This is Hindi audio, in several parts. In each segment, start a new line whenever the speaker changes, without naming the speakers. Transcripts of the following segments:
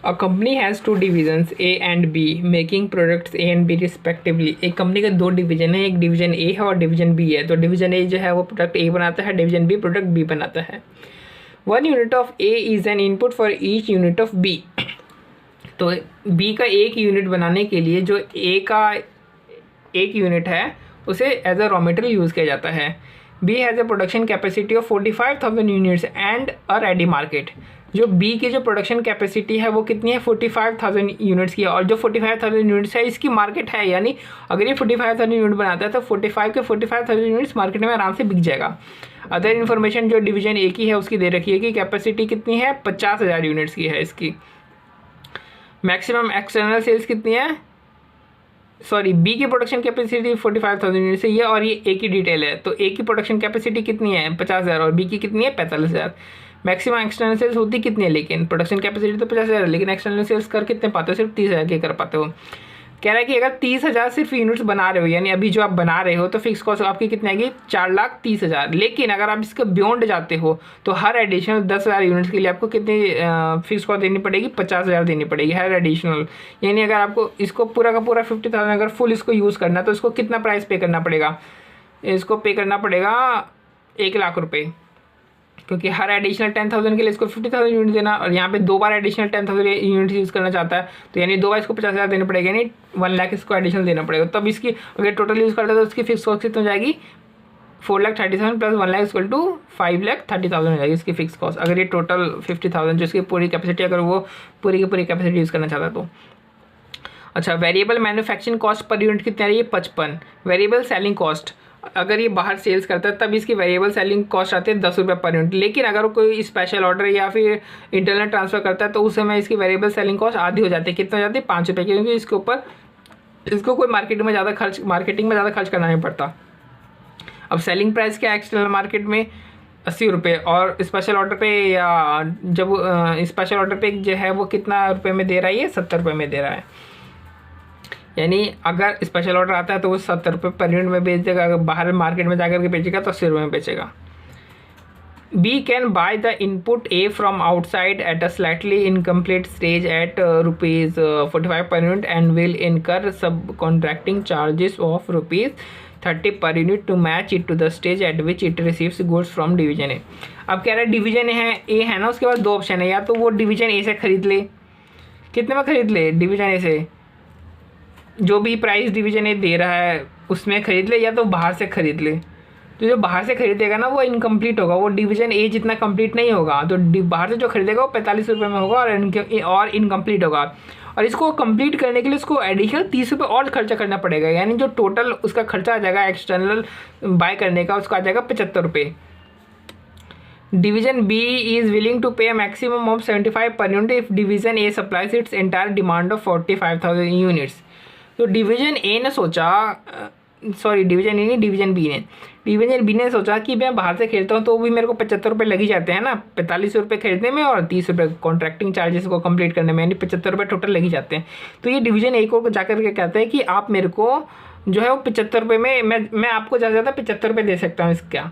A company has two divisions A and B making products A and B respectively. एक कंपनी के दो डिवीजन है, एक डिवीजन ए है और डिवीजन बी है। तो डिवीजन ए जो है वो प्रोडक्ट ए बनाता है, डिवीजन बी प्रोडक्ट बी बनाता है। 1 unit of A is an input for each unit of B. तो बी का एक यूनिट बनाने के लिए जो ए का एक यूनिट है उसे as a raw material use किया जाता है। B has a production capacity of 45,000 units and a ready market. जो बी की जो प्रोडक्शन कैपेसिटी है वो कितनी है, 45,000 यूनिट्स की है। और जो 45,000 यूनिट्स है इसकी मार्केट है, यानी अगर ये 45,000 यूनिट बनाता है तो 45,000 यूनिट्स मार्केट में आराम से बिक जाएगा। अदर इन्फॉर्मेशन जो डिवीजन ए की है उसकी दे रखी है कि कैपेसिटी कितनी है, 50,000 यूनिट्स की है इसकी। मैक्सिमम एक्सटर्नल सेल्स कितनी है, सॉरी बी की प्रोडक्शन कैपेसिटी 45,000 यूनिट है ये, और ये ए की डिटेल है। तो ए की प्रोडक्शन कैपेसिटी कितनी है, 50,000, और बी की कितनी है, 45,000। मैक्सिमम एक्सटर्नल सेल्स होती कितनी है, लेकिन प्रोडक्शन कैपेसिटी तो 50,000 है, लेकिन एक्सटर्नल सेल्स कर कितने पाते हो, सिर्फ 30,000 के कर पाते हो। कह रहा है कि अगर 30,000 सिर्फ यूनिट्स बना रहे हो, यानी अभी जो आप बना रहे हो, तो फिक्स कॉस्ट आपकी कितनी आएगी, 4,30,000। लेकिन अगर आप इसके बियॉन्ड जाते हो तो हर एडिशनल 10,000 यूनिट्स के लिए आपको कितनी फिक्स कॉस्ट देनी पड़ेगी, 50,000 देनी पड़ेगी हर एडिशनल। यानी अगर आपको इसको पूरा का पूरा 50,000 अगर फुल इसको यूज़ करना है तो इसको कितना प्राइस पे करना पड़ेगा, इसको पे करना पड़ेगा 1,00,000 रुपये, क्योंकि हर एडिशनल 10,000 के लिए इसको 50,000 यूनिट देना, और यहाँ पे 2 बार एडिशनल 10,000 यूनिट यूज़ करना चाहता है तो यानी 2 बार इसको 50,000 देना पड़ेगा, यानी 1,00,000 इसको एडिशनल देना पड़ेगा। तब इसकी अगर टोटल यूज़ करता है तो उसकी फिक्स कॉस्ट कितनी हो जाएगी, 4,30,000 प्लस 1,00,000 इक्वल टू 5,30,000 हो जाएगी इसकी फिक्स कॉस्ट। अगर ये टोटल 50,000 जो इसकी पूरी कैपेसिटी, अगर वो पूरी की पूरी कैपेसिटी यूज़ करना चाहता है तो। अच्छा, variable manufacturing cost per unit कितनी आ रही है, 55। वेरिएबल सेलिंग कॉस्ट, अगर ये बाहर सेल्स करता है तब इसकी वेरिएबल सेलिंग कॉस्ट आती है 10 रुपये पर यूनिट। लेकिन अगर कोई स्पेशल ऑर्डर या फिर इंटरनल ट्रांसफ़र करता है तो उस समय इसकी वेरिएबल सेलिंग कॉस्ट आधी हो जाती है। कितना हो जाती है, 5 रुपये की, क्योंकि इसके ऊपर इसको कोई मार्केटिंग में ज़्यादा खर्च करना नहीं पड़ता। अब सेलिंग प्राइस क्या है एक्सटर्नल मार्केट में, 80 रुपये, और स्पेशल ऑर्डर पे या जब स्पेशल ऑर्डर पे जो है वो कितना रुपये में दे रहा है, ये 70 रुपये में दे रहा है। यानी अगर स्पेशल ऑर्डर आता है तो वो 70 रुपये पर यूनिट में बेच देगा, अगर बाहर मार्केट में जाकर के बेचेगा तो 80 रुपये में बेचेगा। B can buy the input A from outside at a slightly incomplete stage at ₹45 per unit and will इनकर सब contracting charges of ₹30 per unit to match it to the stage at which it receives goods from division A. अब कह रहा है डिवीजन ए है ना, उसके बाद 2 ऑप्शन है, या तो वो डिवीजन ए से खरीद ले, कितने में खरीद ले, डिवीजन ए से जो भी प्राइस डिवीजन ए दे रहा है उसमें खरीद ले, या तो बाहर से खरीद ले। तो जो बाहर से खरीदेगा ना वो इनकम्प्लीट होगा, वो डिवीजन ए जितना कंप्लीट नहीं होगा। तो बाहर से जो खरीदेगा वो 45 रुपये में होगा और इनकम्प्लीट होगा। और इसको कंप्लीट करने के लिए उसको एडिशनल 30 रुपये और खर्चा करना पड़ेगा, यानी जो टोटल उसका खर्चा आ जाएगा एक्सटर्नल बाय करने का, उसका आ जाएगा 75 रुपये। Division B is willing to pay a maximum of 75 पर unit if division A supplies its entire demand of 45,000 units. तो डिवीजन ए ने सोचा, सॉरी डिवीजन ए नहीं, डिवीजन बी ने सोचा कि मैं बाहर से खरीदता हूँ तो भी मेरे को 75 रुपये लग ही जाते हैं ना, 45 रुपये खरीदने में और 30 रुपये कॉन्ट्रैक्टिंग चार्जेस को कंप्लीट करने में, यानी 75 रुपये टोटल लग ही जाते हैं। तो ये डिवीजन ए को जाकर के कहते हैं कि आप मेरे को जो है वो 75 रुपये में मैं आपको ज़्यादा से ज़्यादा 75 रुपये दे सकता हूँ इसका,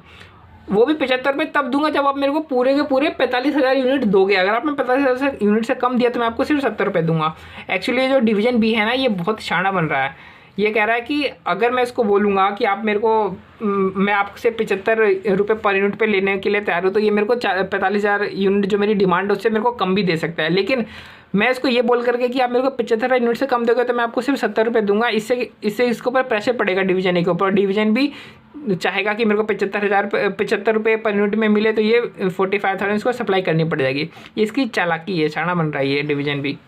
वो भी 75 रुपये तब दूंगा जब आप मेरे को पूरे के पूरे 45,000 यूनिट दोगे। अगर आपने 45,000 यूनिट से कम दिया तो मैं आपको सिर्फ 70 रुपये दूंगा। एक्चुअली जो डिवीजन बी है ना ये बहुत शाना बन रहा है। ये कह रहा है कि अगर मैं इसको बोलूँगा कि आप मेरे को मैं आपसे 75 रुपये पर यूनिट पे लेने के लिए तैयार हूँ, तो ये मेरे को 45,000 यूनिट जो मेरी डिमांड है उससे मेरे को कम भी दे सकता है। लेकिन मैं इसको ये बोल करके कि आप मेरे को 75 यूनिट से कम दोगे तो मैं आपको सिर्फ 70 रुपये दूंगा, इससे इसके ऊपर प्रेशर पड़ेगा डिवीजन ए के ऊपर। डिवीजन बी चाहेगा कि मेरे को 75 रुपये पर यूनिट में मिले, तो ये 45,000 इसको सप्लाई करनी पड़ जाएगी। ये इसकी चालाकी है, छाना बन रही है division B.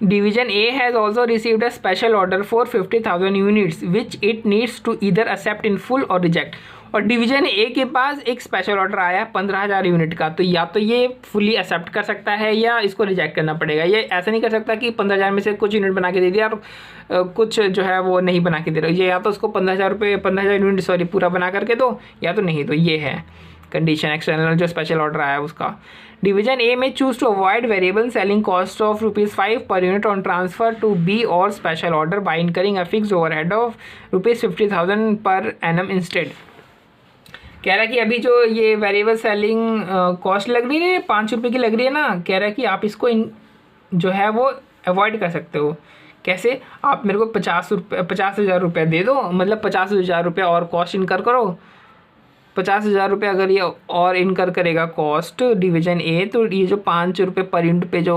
Division A has also received a special order for 50,000 units which it needs to either accept in full or reject. और डिवीजन ए के पास एक स्पेशल ऑर्डर आया है 15,000 यूनिट का, तो या तो ये फुली एक्सेप्ट कर सकता है या इसको रिजेक्ट करना पड़ेगा। ये ऐसा नहीं कर सकता कि 15,000 में से कुछ यूनिट बना के दे दिया और कुछ जो है वो नहीं बना के दे रहा। ये या तो उसको 15,000 यूनिट सॉरी पूरा बना करके दो, या तो नहीं। तो ये है कंडीशन एक्सटर्नल जो स्पेशल ऑर्डर आया है उसका। डिवीजन ए में choose to avoid variable selling cost of ₹5 per unit on transfer to B और special order by incurring a fixed overhead of ₹50,000 per annum instead. कह रहा है कि अभी जो ये वेरिएबल सेलिंग कॉस्ट लग रही है 5 रुपये की लग रही है ना, कह रहा है कि आप इसको जो है वो अवॉइड कर सकते हो। कैसे? आप मेरे को 50,000 रुपये दे दो, मतलब 50,000 रुपये और कॉस्ट इनकर करो। 50,000 रुपये अगर ये और इनकर करेगा कॉस्ट डिवीजन ए, तो ये जो 5 रुपये पर यूनिट पे जो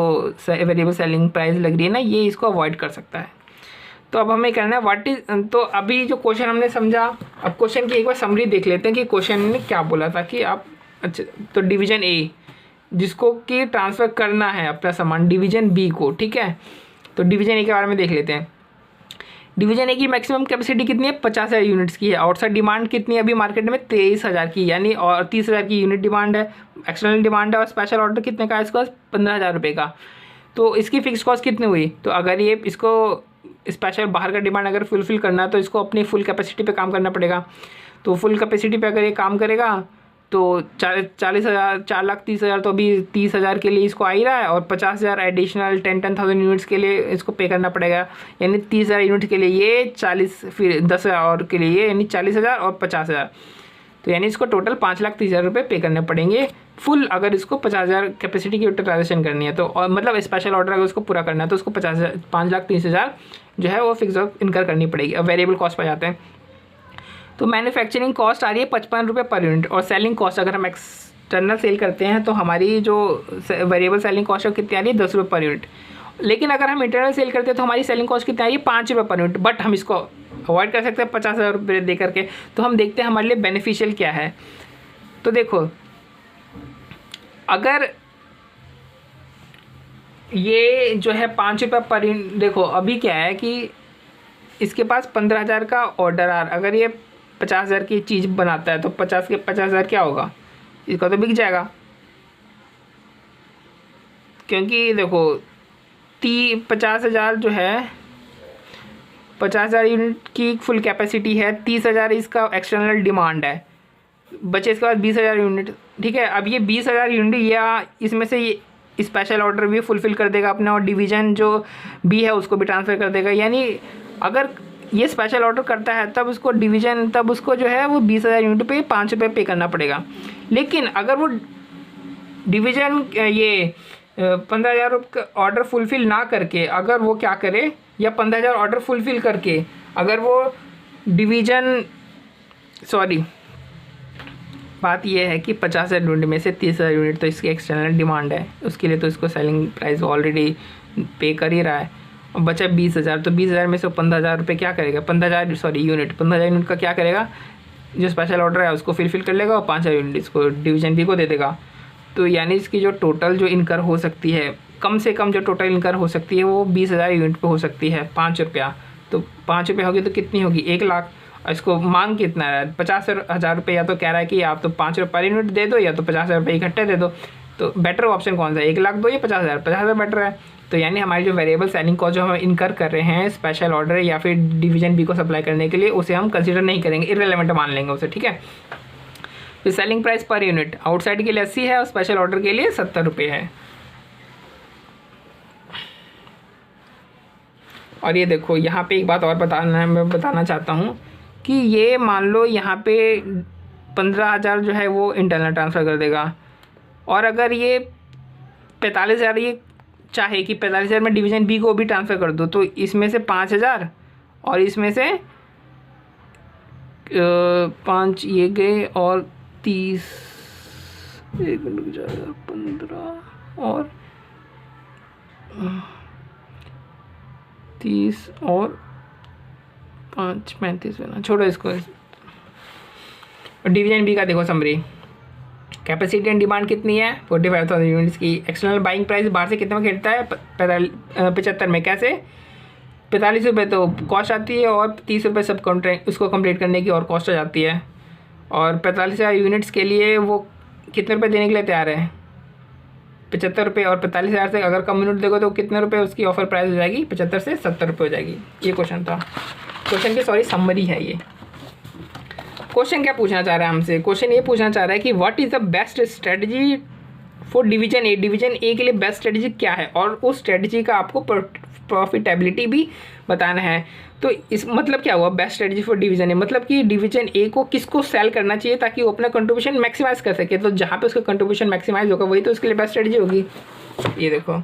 वेरिएबल सेलिंग प्राइस लग रही है ना, ये इसको अवॉइड कर सकता है। तो अब हमें करना है व्हाट इज, तो अभी जो क्वेश्चन हमने समझा, अब क्वेश्चन की एक बार समरी देख लेते हैं कि क्वेश्चन ने क्या बोला था कि आप, अच्छा, तो डिवीजन ए जिसको कि ट्रांसफ़र करना है अपना सामान डिवीजन बी को, ठीक है। तो डिवीजन ए के बारे में देख लेते हैं। डिवीजन ए की मैक्सिमम कैपेसिटी कितनी है? 50,000 यूनिट्स की है। आउटसाइड डिमांड कितनी है अभी मार्केट में? 23,000 की, यानी और 30,000 की यूनिट डिमांड है, एक्सटर्नल डिमांड है। और स्पेशल ऑर्डर कितने का है इसका? 15,000 रुपये का। तो इसकी फिक्स कॉस्ट कितनी हुई? तो अगर ये इसको स्पेशल बाहर का डिमांड अगर फुलफिल करना है तो इसको अपनी फुल कैपेसिटी पे काम करना पड़ेगा। तो फुल कैपेसिटी पे अगर ये काम करेगा तो 40,000, 4,30,000 तो अभी 30,000 के लिए इसको आ ही रहा है, और 50,000 एडिशनल 10,000 यूनिट्स के लिए इसको पे करना पड़ेगा। यानी 30,000 यूनिट के लिए ये 40, फिर 10,000 और के लिए ये, यानी 40,000 और 50,000। तो यानी इसको टोटल 5,30,000 रुपये पे करने पड़ेंगे फुल, अगर इसको 50,000 कैपेसिटी की यूटिलाइजेशन करनी है तो। और मतलब स्पेशल ऑर्डर अगर उसको पूरा करना है तो उसको 5,30,000 जो है वो फिक्स इनकर करनी पड़ेगी। अब वेरिएबल कॉस्ट पर जाते हैं। तो मैन्युफैक्चरिंग कॉस्ट आ रही है 55 रुपये पर यूनिट, और सेलिंग कॉस्ट अगर हम एक्सटर्नल सेल करते हैं तो हमारी जो वेरिएबल सेलिंग कॉस्ट है कितनी आ रही है? 10 रुपये पर यूनिट। लेकिन अगर हम इंटरनल सेल करते हैं तो हमारी सेलिंग कॉस्ट कितनी आ रही है? 5 रुपये पर यूनिट। बट हम इसको अवॉइड कर सकते हैं 50,000 रुपये दे करके। तो हम देखते हैं हमारे लिए बेनिफिशियल क्या है। तो देखो, अगर ये जो है 5 रुपये पर यूनिट, देखो अभी क्या है कि इसके पास 15,000 का ऑर्डर आ रहा, अगर ये 50,000 की चीज़ बनाता है तो 50 के 50,000 क्या होगा? इसका तो बिक जाएगा, क्योंकि देखो 50,000 जो है 50,000 यूनिट की फुल कैपेसिटी है, 30,000 इसका एक्सटर्नल डिमांड है, बचे इसके बाद 20,000 यूनिट, ठीक है। अब ये 20,000 यूनिट या इसमें से ये स्पेशल ऑर्डर भी फुलफ़िल कर देगा अपना, और डिवीज़न जो बी है उसको भी ट्रांसफ़र कर देगा। यानी अगर ये स्पेशल ऑर्डर करता है तब उसको डिवीज़न, तब उसको जो है वो 20,000 यूनिट पे 5 रुपये पे करना पड़ेगा। लेकिन अगर वो डिवीज़न ये 15,000 का ऑर्डर फुलफ़िल ना करके, अगर वो क्या करे, या 15,000 ऑर्डर फुलफ़िल करके अगर वो डिवीज़न, सॉरी बात यह है कि 50,000 यूनिट में से 30,000 यूनिट तो इसकी एक्सटर्नल डिमांड है, उसके लिए तो इसको सेलिंग प्राइस ऑलरेडी पे कर ही रहा है। और बचा 20,000, तो 20,000 में से 15,000 रुपये क्या करेगा? 15,000 यूनिट, 15,000 यूनिट का क्या करेगा? जो स्पेशल ऑर्डर है उसको फिल कर लेगा, और 5,000 यूनिट इसको डिवीज़न बी को दे देगा। तो यानी इसकी जो टोटल जो इनकर हो सकती है, कम से कम जो टोटल इनकर हो सकती है वो 20,000 यूनिट पे हो सकती है, 5 रुपया। तो 5 रुपये होगी तो कितनी होगी? 1,00,000। इसको मांग कितना है? 50,000 रुपये। या तो कह रहा है कि आप तो 5 रुपये पर यूनिट दे दो, या तो 50,000 रुपये इकट्ठे दे दो। तो बेटर ऑप्शन कौन सा है? 1,00,000 दो या 50,000? 50,000 बेटर है। तो यानी हमारी जो वेरिएबल सेलिंग कॉस्ट जो हम इनकर कर रहे हैं स्पेशल ऑर्डर या फिर डिवीज़न बी को सप्लाई करने के लिए, उसे हम कंसीडर नहीं करेंगे, इररिलेवेंट मान लेंगे उसे, ठीक है। तो selling price per unit outside के लिए 80 है और स्पेशल ऑर्डर के लिए 70 रुपये है। और ये देखो यहाँ पे एक बात और मैं बताना चाहता हूँ कि ये मान लो यहाँ पे 15,000 जो है वो इंटरनल ट्रांसफ़र कर देगा, और अगर ये 45,000 ये चाहे कि 45,000 में डिवीज़न बी को भी ट्रांसफ़र कर दो, तो इसमें से 5,000 और इसमें से 5 ये गए, और 30 1 मिनट जाएगा 15 और 30 और 5 35 बना, छोड़ो इसको। डिवीज़न बी का देखो समरी, कैपेसिटी एंड डिमांड कितनी है? 45,000 यूनिट्स की। एक्सटर्नल बाइंग प्राइस बाहर से कितने में खरीदता है? 75 में। कैसे? 45 रुपये तो कॉस्ट आती है, और 30 रुपये सब कॉन्ट्रैक्ट उसको कंप्लीट करने की और कॉस्ट आ जाती है। और 45,000 यूनिट्स के लिए वो कितने रुपये देने के लिए तैयार है? 75 रुपये। और 45,000 से अगर कम यूनिट देखो तो कितने रुपये उसकी ऑफर प्राइस हो जाएगी? 75 से 70 रुपये हो जाएगी। ये क्वेश्चन था, क्वेश्चन की सॉरी समरी है ये। क्वेश्चन क्या पूछना चाह रहा है हमसे? क्वेश्चन ये पूछना चाह रहा है कि what is the best strategy for division A. Division A के लिए बेस्ट स्ट्रेटजी क्या है, और उस स्ट्रेटजी का आपको प्रॉफिटेबिलिटी भी बताना है। तो इस मतलब क्या हुआ बेस्ट स्ट्रेटजी फॉर डिवीज़न ए? मतलब कि डिवीज़न ए को किसको सेल करना चाहिए ताकि वो अपना कंट्रीब्यूशन मैक्सिमाइज़ कर सके। तो जहाँ पे उसका कंट्रीब्यूशन मैक्सिमाइज होगा वही तो उसके लिए बेस्ट स्ट्रेटजी होगी। ये देखो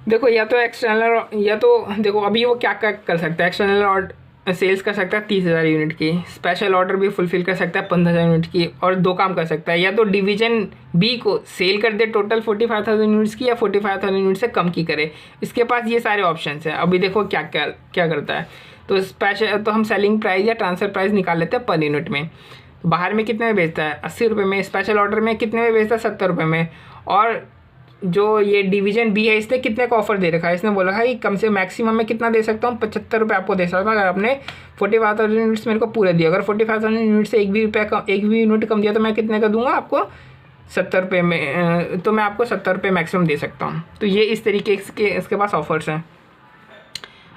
देखो या तो एक्सटर्नल, या तो देखो अभी वो क्या क्या कर सकता है, एक्सटर्नल ऑर्डर सेल्स कर सकता है 30,000 यूनिट की, स्पेशल ऑर्डर भी फुलफिल कर सकता है 15,000 यूनिट की, और दो काम कर सकता है, या तो डिवीजन बी को सेल कर दे टोटल 45,000 यूनिट्स की, या 45,000 यूनिट से कम की करे। इसके पास ये सारे ऑप्शन हैं। अभी देखो क्या क्या क्या करता है। तो स्पेशल, तो हम सेलिंग प्राइस या ट्रांसफर प्राइस निकाल लेते हैं पर यूनिट में। तो बाहर में कितने में बेचता है, 80 रुपये में। स्पेशल ऑर्डर में कितने में बेचता है, 70 रुपये में। और जो ये डिवीजन बी है इसने कितने का ऑफर दे रखा है, इसने बोला है कि कम से मैक्सिमम में कितना दे सकता हूँ, 75 रुपये आपको दे सकता हूँ अगर आपने 45,000 यूनिट्स मेरे को पूरे दिए। अगर 45,000 यूनिट से एक भी यूनिट कम दिया तो मैं कितने का दूंगा आपको, 70 रुपये में। तो मैं आपको 70 रुपये मैक्सिमम दे सकता हूँ। तो ये इस तरीके के इसके पास ऑफर्स हैं।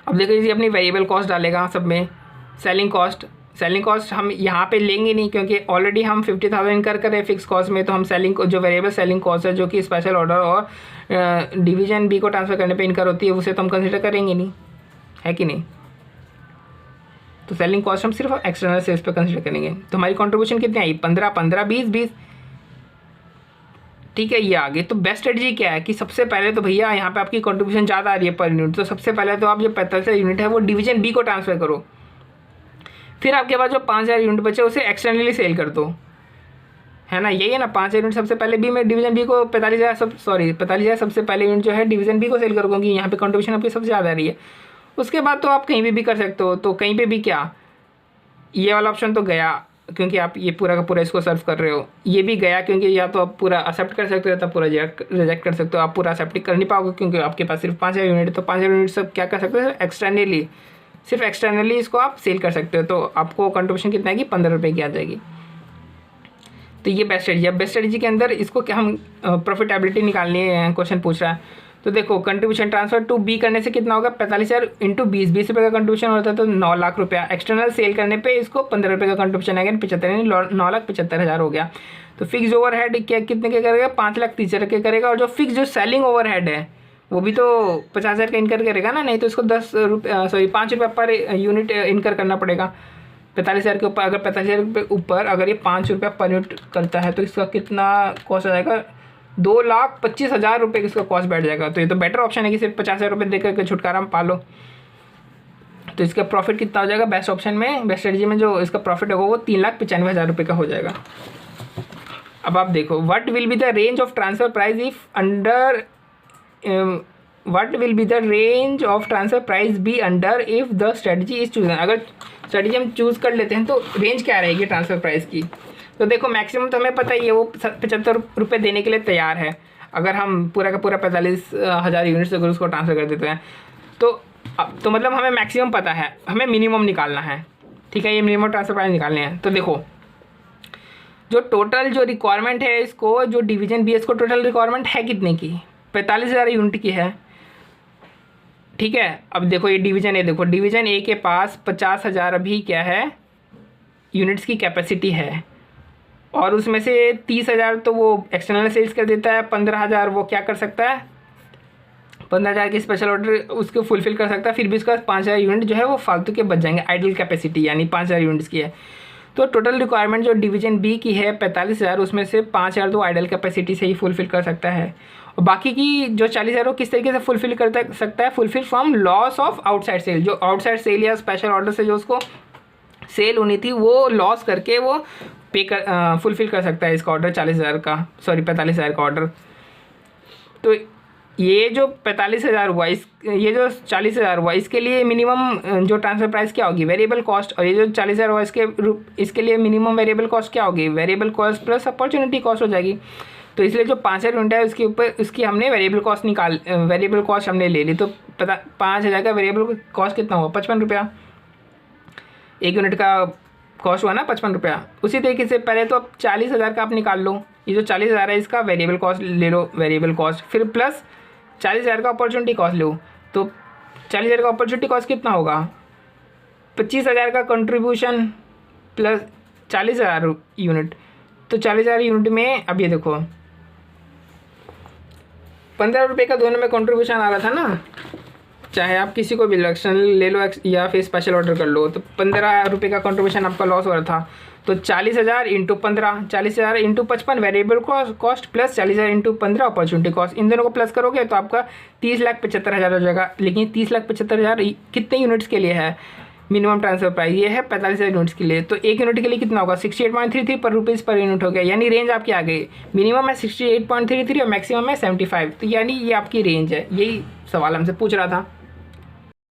अब देखो ये अपनी वेरिएबल कॉस्ट डालेगा सब में। सेलिंग कॉस्ट हम यहाँ पे लेंगे नहीं, क्योंकि ऑलरेडी हम 50,000 इनकर करें फिक्स कॉस्ट में। तो हम जो वेरिएबल सेलिंग कॉस्ट है जो कि स्पेशल ऑर्डर और डिवीजन बी को ट्रांसफ़र करने पे इनकर होती है, उसे तो हम कंसिडर करेंगे नहीं, है कि नहीं। तो सेलिंग कॉस्ट हम सिर्फ एक्सटर्नल सेल्स पे कंसिडर करेंगे। तो हमारी कॉन्ट्रीब्यूशन कितनी आई, 15, 15, 20, 20। ठीक है, ये आगे। तो बेस्ट स्ट्रेटजी क्या है कि सबसे पहले तो भैया यहाँ पे आपकी कॉन्ट्रीब्यूशन ज़्यादा आ रही है पर यूनिट, तो सबसे पहले तो आप जो 45 यूनिट है वो डिवीजन बी को ट्रांसफ़र करो। फिर आपके पास जो 5,000 यूनिट बचे उसे एक्सटर्नली सेल कर दो, है ना। यही है ना, 5,000 यूनिट सबसे पहले बी में डिवीजन बी को 45,000 सबसे पहले यूनिट जो है डिवीजन बी को सेल करो, क्योंकि यहाँ पे कॉन्ट्रीब्यूशन आपकी सबसे ज़्यादा आ रही है। उसके बाद तो आप कहीं भी कर सकते हो। तो कहीं पे भी क्या, ये वाला ऑप्शन तो गया क्योंकि आप ये पूरा का पूरा इसको सर्व कर रहे हो। ये भी गया क्योंकि या तो आप पूरा एक्सेप्ट कर सकते हो या तो पूरा रिजेक्ट कर सकते हो। आप पूरा एक्सेप्ट कर नहीं पाओगे क्योंकि आपके पास सिर्फ 5,000 यूनिट है। तो 5,000 यूनिट सब क्या कर सकते हो, सिर्फ एक्सटर्नली इसको आप सेल कर सकते हो। तो आपको कंट्रीब्यूशन कितना है कि 15 रुपये की आ जाएगी। तो ये बेस्ट स्ट्रेटजी है। बेस्ट स्ट्रेटजी के अंदर इसको क्या हम प्रॉफिटेबिलिटी निकालनी है, क्वेश्चन पूछ रहा है। तो देखो कंट्रीब्यूशन ट्रांसफर टू बी करने से कितना होगा, 45,000 इंटू 20 रुपये का कंट्रीब्यूशन होता है तो 9 लाख रुपया। एक्सटर्नल सेल करने पे इसको 15 रुपये का कंट्रीब्यूशन आएगा, 75, 9,75,000 हो गया। तो फिक्स ओवरहेड क्या कितने के करेगा, 5,30,000 के करेगा। और जो फिक्स जो सेलिंग ओवरहेड है वो भी तो 50,000 का इनकर करेगा ना, नहीं तो इसको 5 रुपये पर यूनिट इनकर करना पड़ेगा 45,000 के ऊपर। अगर 45,000 रुपये ऊपर अगर ये 5 रुपये पर यूनिट करता है तो इसका कितना कॉस्ट आ जाएगा, 2,25,000 रुपये इसका कॉस्ट बैठ जाएगा। तो ये तो बेटर ऑप्शन है कि सिर्फ 50,000 रुपये देकर के छुटकारा में पालो। तो इसका प्रॉफिट कितना हो जाएगा, बेस्ट ऑप्शन में, बेस्ट स्ट्रेटजी में जो इसका प्रॉफिट होगा वो 3,95,000 रुपये का हो जाएगा। अब आप देखो, what will be the range of transfer price if under what will be the range of transfer price be under if the strategy is chosen. अगर स्ट्रेटजी हम चूज़ कर लेते हैं तो रेंज क्या रहेगी ट्रांसफर प्राइस की। तो देखो मैक्सिमम तो हमें पता ही है वो 75 रुपये देने के लिए तैयार है अगर हम पूरा का पूरा 45,000 यूनिट्स अगर उसको ट्रांसफ़र कर देते हैं। तो मतलब हमें मैक्सिमम पता है, हमें मिनिमम निकालना है। ठीक है, ये मिनिमम ट्रांसफर प्राइस निकालने हैं। तो देखो जो टोटल जो रिक्वायरमेंट है इसको, जो डिवीजन बी को टोटल रिक्वायरमेंट है कितने की, 45,000 यूनिट की है। ठीक है, अब देखो ये डिवीजन ए, देखो डिवीजन ए के पास 50,000 अभी क्या है यूनिट्स की कैपेसिटी है, और उसमें से 30,000 तो वो एक्सटर्नल सेल्स कर देता है, 15,000 वो क्या कर सकता है, 15,000 की स्पेशल ऑर्डर उसको फुलफिल कर सकता है। फिर भी उसका 5,000 यूनिट जो है वो फालतू के बच जाएंगे, आइडल कैपेसिटी यानी 5,000 यूनिट्स की है। तो टोटल रिक्वायरमेंट जो डिवीजन बी की है 45,000, उसमें से 5,000 तो आइडल कैपेसिटी से ही फुलफिल कर सकता है, और बाकी की जो 40,000 वो किस तरीके से फुलफिल कर सकता है, fulfil from loss of outside sale. जो आउटसाइड सेल या स्पेशल ऑर्डर से जो उसको सेल होनी थी वो लॉस करके वो फुलफिल कर सकता है इसका ऑर्डर 45,000 का ऑर्डर। तो ये जो 45,000 हुआ, ये जो 40,000 हुआ, इसके लिए मिनिमम जो ट्रांसफर प्राइस क्या होगी, वेरिएबल कॉस्ट। और ये जो 40,000 हुआ इसके लिए मिनिमम वेरिएबल कॉस्ट क्या होगी, variable cost plus opportunity cost हो जाएगी। तो इसलिए जो 5,000 यूनिट है उसके ऊपर उसकी हमने वेरिएबल कॉस्ट हमने ले ली। तो 5,000 का वेरिएबल कॉस्ट कितना हुआ, 55 रुपया। एक यूनिट का कॉस्ट हुआ ना 55 रुपया। उसी तरीके से पहले तो अब 40,000 का आप निकाल लो, ये जो 40,000 है इसका वेरिएबल कॉस्ट ले लो, वेरिएबल कॉस्ट, फिर प्लस 40,000 का अपॉर्चुनिटी कॉस्ट लो। तो 40,000 का अपॉर्चुनिटी कॉस्ट कितना होगा, 25,000 का कंट्रीब्यूशन प्लस 40,000 यूनिट। तो 40,000 यूनिट में अब ये देखो 15 रुपये का दोनों में कंट्रीब्यूशन आ रहा था ना, चाहे आप किसी को भी इलेक्शन ले लो या फिर स्पेशल ऑर्डर कर लो, तो 15 रुपये का कंट्रीब्यूशन आपका लॉस हो रहा था। तो 40,000 into 15, 40,000 into 55 variable cost plus 40,000 into 15 opportunity cost, इन दोनों को प्लस करोगे तो आपका 30,75,000 हो जाएगा। लेकिन 30,75,000 कितने यूनिट्स के लिए है? मिनिमम ट्रांसफर प्राइस ये है 45,000 यूनिट्स के लिए। तो एक यूनिट के लिए कितना होगा? 68.33 पर रुपीज़ पर यूनिट हो गया। यानी रेंज आपकी आ गई, मिनिमम है 68.33 और मैक्सिमम है 75। तो यानी ये आपकी रेंज है। यही सवाल हमसे पूछ रहा था।